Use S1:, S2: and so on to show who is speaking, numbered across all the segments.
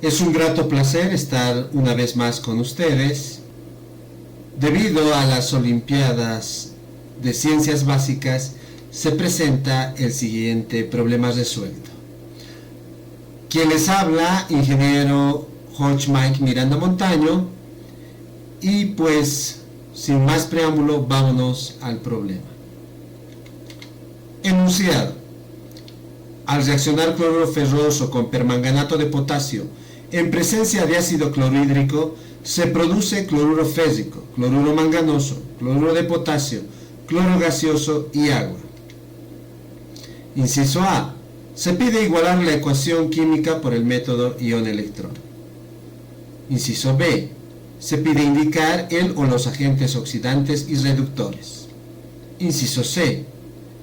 S1: Es un grato placer estar una vez más con ustedes. Debido a las Olimpiadas de Ciencias Básicas, se presenta el siguiente problema resuelto. Quien les habla, ingeniero Jorge Mike Miranda Montaño, y pues, sin más preámbulo, vámonos al problema. Enunciado. Al reaccionar cloruro ferroso con permanganato de potasio en presencia de ácido clorhídrico, se produce cloruro férrico, cloruro manganoso, cloruro de potasio, cloro gaseoso y agua. Inciso A. Se pide igualar la ecuación química por el método ion-electrón. Inciso B. Se pide indicar el o los agentes oxidantes y reductores. Inciso C.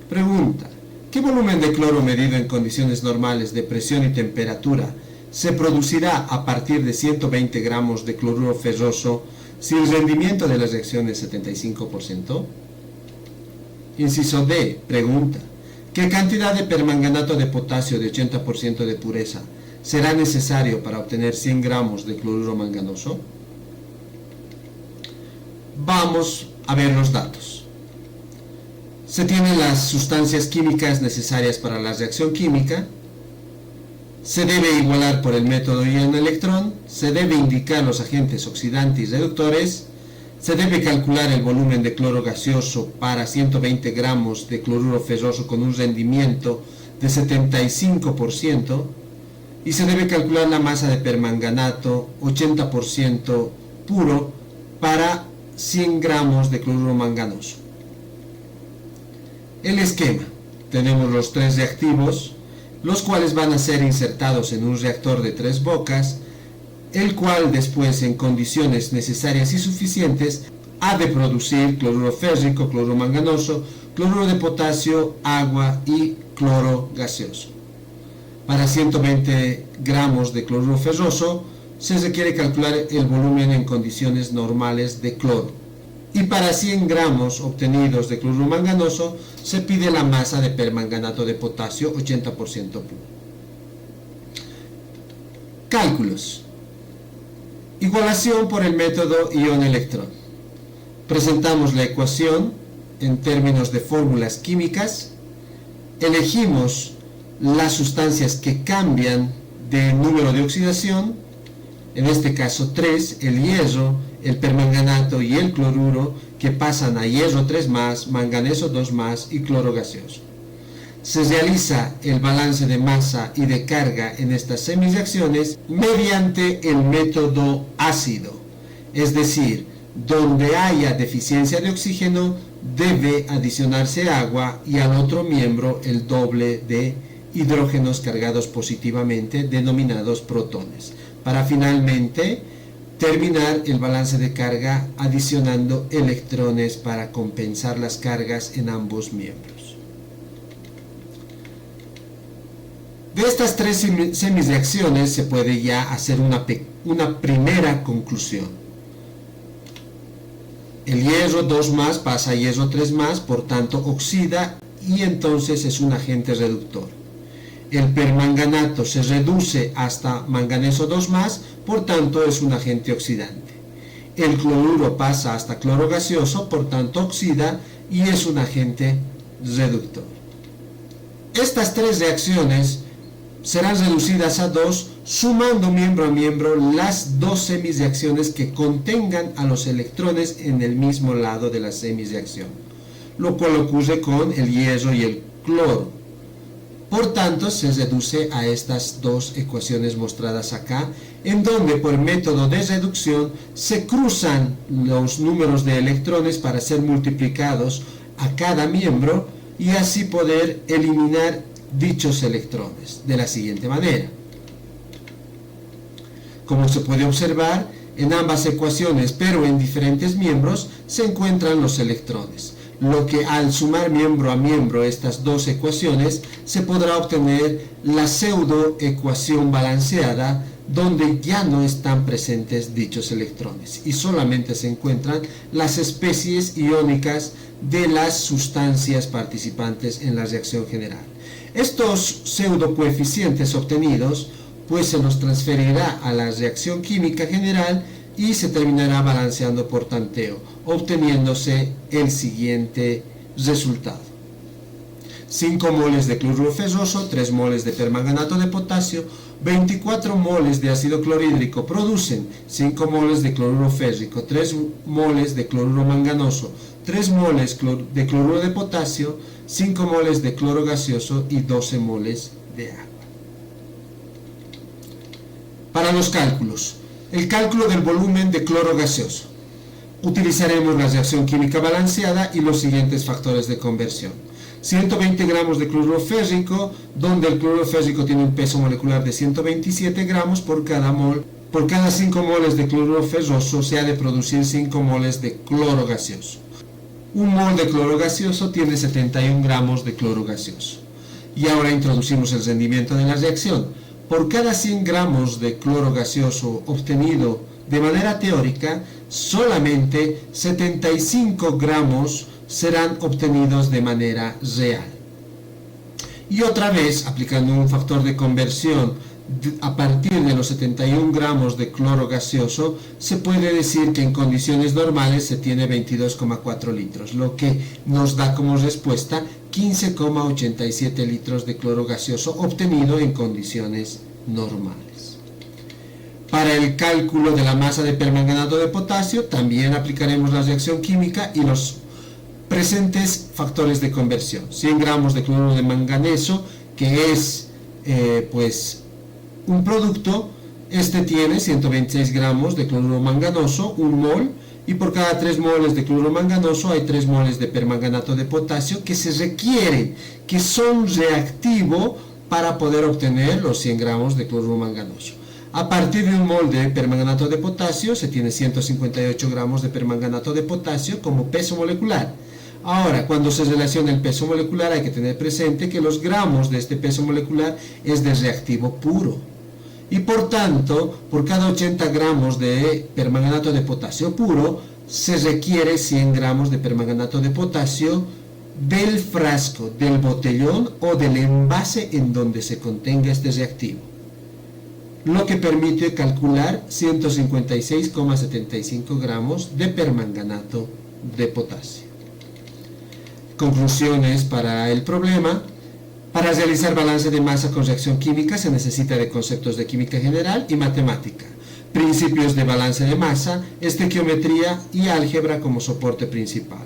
S1: Pregunta. ¿Qué volumen de cloro medido en condiciones normales de presión y temperatura se producirá a partir de 120 gramos de cloruro ferroso si el rendimiento de la reacción es 75%? Inciso D. Pregunta. ¿Qué cantidad de permanganato de potasio de 80% de pureza será necesario para obtener 100 gramos de cloruro manganoso? Vamos a ver los datos. Se tienen las sustancias químicas necesarias para la reacción química. Se debe igualar por el método ion-electrón. Se debe indicar los agentes oxidantes y reductores. Se debe calcular el volumen de cloro gaseoso para 120 gramos de cloruro ferroso con un rendimiento de 75%. Y se debe calcular la masa de permanganato 80% puro para 100 gramos de cloruro manganoso. El esquema. Tenemos los tres reactivos, los cuales van a ser insertados en un reactor de 3 bocas, el cual después, en condiciones necesarias y suficientes, ha de producir cloruro férrico, cloruro manganoso, cloruro de potasio, agua y cloro gaseoso. Para 120 gramos de cloruro ferroso se requiere calcular el volumen en condiciones normales de cloro. Y para 100 gramos obtenidos de cloruro manganoso se pide la masa de permanganato de potasio 80% puro. Cálculos. Igualación por el método ion-electrón. Presentamos la ecuación en términos de fórmulas químicas. Elegimos las sustancias que cambian de número de oxidación, en este caso 3, el hierro, el permanganato y el cloruro, que pasan a hierro 3+, manganeso 2+ y cloro gaseoso. Se realiza el balance de masa y de carga en estas semireacciones mediante el método ácido, es decir, donde haya deficiencia de oxígeno debe adicionarse agua y al otro miembro el doble de hidrógenos cargados positivamente denominados protones, para finalmente terminar el balance de carga adicionando electrones para compensar las cargas en ambos miembros. De estas tres semireacciones se puede ya hacer una primera conclusión. El hierro 2+ pasa a hierro 3+, por tanto oxida y entonces es un agente reductor. El permanganato se reduce hasta manganeso 2+, por tanto es un agente oxidante. El cloruro pasa hasta cloro gaseoso, por tanto oxida y es un agente reductor. Estas tres reacciones serán reducidas a 2, sumando miembro a miembro las dos semireacciones que contengan a los electrones en el mismo lado de la semireacción, lo cual ocurre con el hierro y el cloro. Por tanto, se reduce a estas dos ecuaciones mostradas acá, en donde por método de reducción se cruzan los números de electrones para ser multiplicados a cada miembro y así poder eliminar dichos electrones de la siguiente manera. Como se puede observar, en ambas ecuaciones, pero en diferentes miembros, se encuentran los electrones, lo que al sumar miembro a miembro estas dos ecuaciones se podrá obtener la pseudoecuación balanceada, donde ya no están presentes dichos electrones y solamente se encuentran las especies iónicas de las sustancias participantes en la reacción general. Estos pseudocoeficientes obtenidos pues se nos transferirá a la reacción química general y se terminará balanceando por tanteo, obteniéndose el siguiente resultado. 5 moles de cloruro ferroso, 3 moles de permanganato de potasio, 24 moles de ácido clorhídrico producen 5 moles de cloruro férrico, 3 moles de cloruro manganoso, 3 moles de cloruro de potasio, 5 moles de cloro gaseoso y 12 moles de agua. Para los cálculos, el cálculo del volumen de cloro gaseoso. Utilizaremos la reacción química balanceada y los siguientes factores de conversión. 120 gramos de cloruro férrico, donde el cloruro férrico tiene un peso molecular de 127 gramos por cada mol. Por cada 5 moles de cloruro ferroso se ha de producir 5 moles de cloro gaseoso. Un mol de cloro gaseoso tiene 71 gramos de cloro gaseoso. Y ahora introducimos el rendimiento de la reacción. Por cada 100 gramos de cloro gaseoso obtenido de manera teórica, solamente 75 gramos serán obtenidos de manera real. Y otra vez, aplicando un factor de conversión a partir de los 71 gramos de cloro gaseoso, se puede decir que en condiciones normales se tiene 22,4 litros, lo que nos da como respuesta 15,87 litros de cloro gaseoso obtenido en condiciones normales. Para el cálculo de la masa de permanganato de potasio también aplicaremos la reacción química y los presentes factores de conversión. 100 gramos de cloruro de manganeso, que es un producto, este tiene 126 gramos de cloruro manganoso, un mol, y por cada 3 moles de cloruro manganoso hay 3 moles de permanganato de potasio que se requieren, que son reactivo para poder obtener los 100 gramos de cloruro manganoso. A partir de un mol de permanganato de potasio se tiene 158 gramos de permanganato de potasio como peso molecular. Ahora, cuando se relaciona el peso molecular hay que tener presente que los gramos de este peso molecular es de reactivo puro. Y por tanto, por cada 80 gramos de permanganato de potasio puro, se requiere 100 gramos de permanganato de potasio del frasco, del botellón o del envase en donde se contenga este reactivo, lo que permite calcular 156,75 gramos de permanganato de potasio. Conclusiones para el problema. Para realizar balance de masa con reacción química se necesita de conceptos de química general y matemática, principios de balance de masa, estequiometría y álgebra como soporte principal.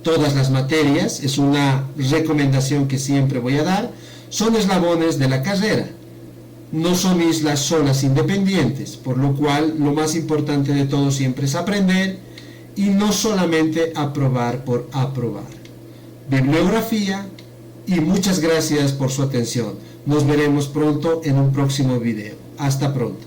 S1: Todas las materias, es una recomendación que siempre voy a dar, son eslabones de la carrera. No son islas solas independientes, por lo cual lo más importante de todo siempre es aprender y no solamente aprobar por aprobar. Bibliografía y muchas gracias por su atención. Nos veremos pronto en un próximo video. Hasta pronto.